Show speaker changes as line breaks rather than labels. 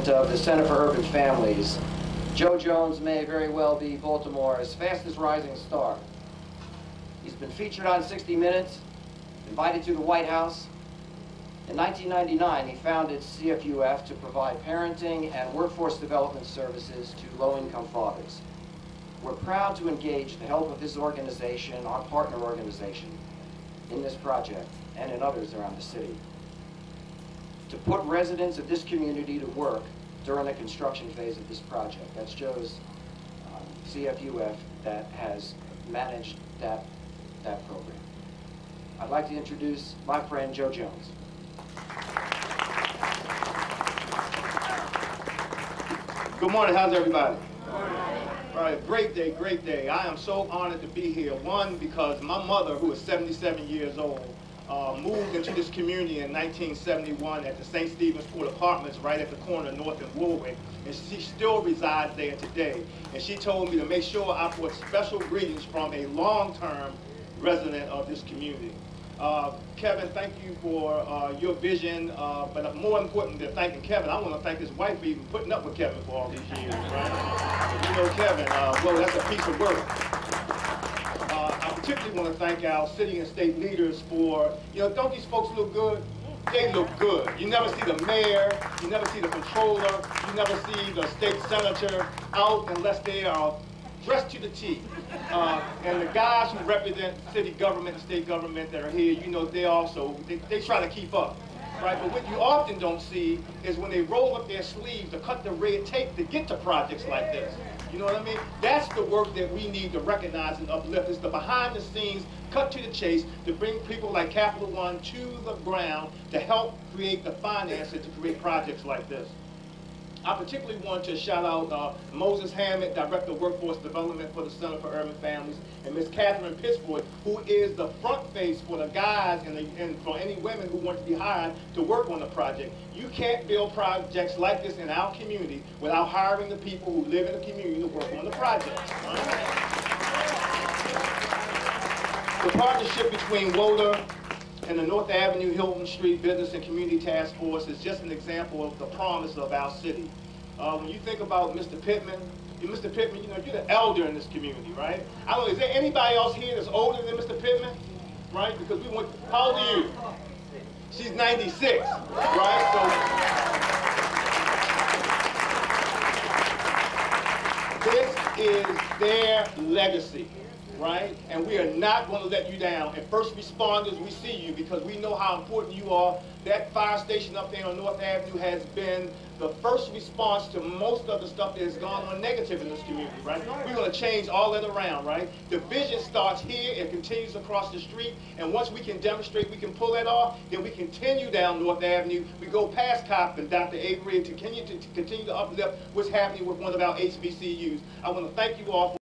president of the Center for Urban Families. Joe Jones may very well be Baltimore's fastest rising star. He's been featured on 60 Minutes, invited to the White House. In 1999, he founded CFUF to provide parenting and workforce development services to low-income fathers. We're proud to engage the help of this organization, our partner organization, in this project and in others around the city, to put residents of this community to work during the construction phase of this project. That's Joe's CFUF that has managed that program. I'd like to introduce my friend Joe Jones.
Good morning, how's everybody? Good morning. All right, great day, great day. I am so honored to be here. One, because my mother, who is 77 years old, moved into this community in 1971 at the St. Stephen's Court Apartments right at the corner of North and Woolwick, and she still resides there today. And she told me to make sure I put special greetings from a long-term resident of this community. Kevin, thank you for your vision, but more important than thanking Kevin, I want to thank his wife for even putting up with Kevin for all these years, right? If you know Kevin, well, that's a piece of work. I particularly want to thank our city and state leaders for, don't these folks look good? They look good. You never see the mayor, you never see the controller, you never see the state senator out unless they are dressed to the T. And the guys who represent city government and state government that are here, they try to keep up, right? But what you often don't see is when they roll up their sleeves to cut the red tape to get to projects like this. You know what I mean? That's the work that we need to recognize and uplift. It's the behind the scenes, cut to the chase, to bring people like Capital One to the ground to help create the finances to create projects like this. I particularly want to shout out Moses Hammond, Director of Workforce Development for the Center for Urban Families, and Ms. Catherine Pittsford, who is the front face for the guys and for any women who want to be hired to work on the project. You can't build projects like this in our community without hiring the people who live in the community to work on the project. The partnership between Woda and the North Avenue Hilton Street Business and Community Task Force is just an example of the promise of our city. When you think about Mr. Pittman, you're the elder in this community, right? I don't know, is there anybody else here that's older than Mr. Pittman? Right? Because how old are you? She's 96, right? So this is their legacy. Right? And we are not going to let you down. And first responders, we see you because we know how important you are. That fire station up there on North Avenue has been the first response to most of the stuff that has gone on negative in this community, right? We're going to change all that around, right? The vision starts here, it continues across the street, and once we can demonstrate we can pull that off, then we continue down North Avenue, we go past Cop and Dr. Avery and continue to uplift what's happening with one of our HBCUs. I want to thank you all for